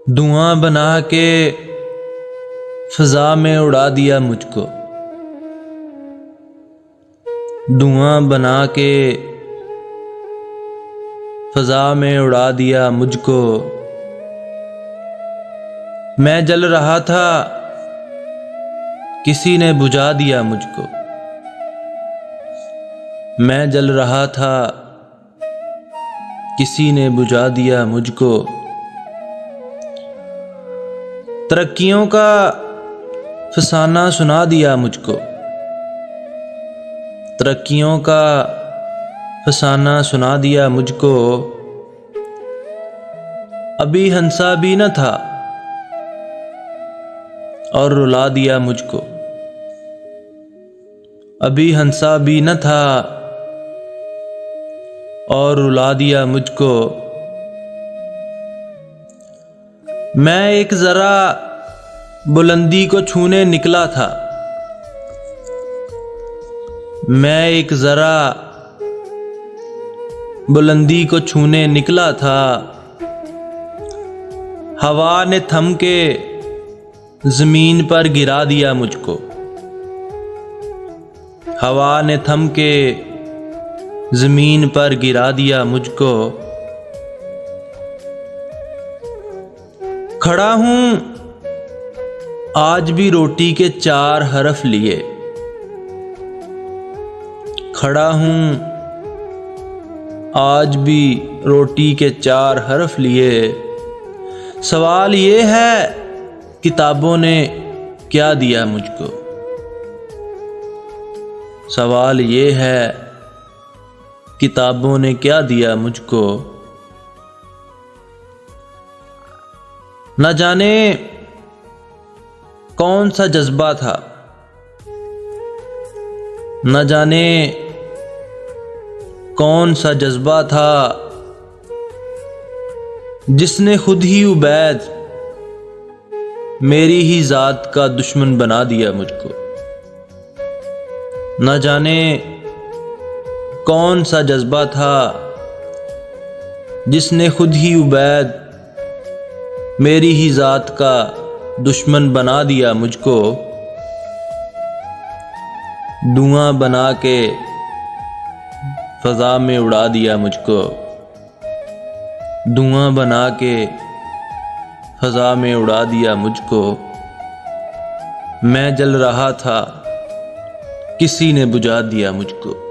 धुआं बना के फ़ज़ा में उड़ा दिया मुझको। धुआं बना के फ़ज़ा में उड़ा दिया मुझको। मैं जल रहा था किसी ने बुझा दिया मुझको। मैं जल रहा था किसी ने बुझा दिया मुझको। तरक्कियों का फसाना सुना दिया मुझको। तरक्कियों का फसाना सुना दिया मुझको। अभी हंसा भी न था और रुला दिया मुझको। अभी हंसा भी न था और रुला दिया मुझको। मैं एक जरा बुलंदी को छूने निकला था। मैं एक जरा बुलंदी को छूने निकला था। हवा ने थम के जमीन पर गिरा दिया मुझको। हवा ने थम के जमीन पर गिरा दिया मुझको। खड़ा हूं आज भी रोटी के 4 हरफ लिए। खड़ा हूं आज भी रोटी के 4 हरफ लिए। सवाल ये है किताबों ने क्या दिया मुझको। सवाल ये है किताबों ने क्या दिया मुझको। न जाने कौन सा जज्बा था। न जाने कौन सा जज्बा था जिसने खुद ही उबैद मेरी ही जात का दुश्मन बना दिया मुझको। न जाने कौन सा जज्बा था जिसने खुद ही उबैद मेरी ही जात का दुश्मन बना दिया मुझको। धुआं बना के फ़ज़ा में उड़ा दिया मुझको। धुआं बना के फ़ज़ा में उड़ा दिया मुझको। मैं जल रहा था किसी ने बुझा दिया मुझको।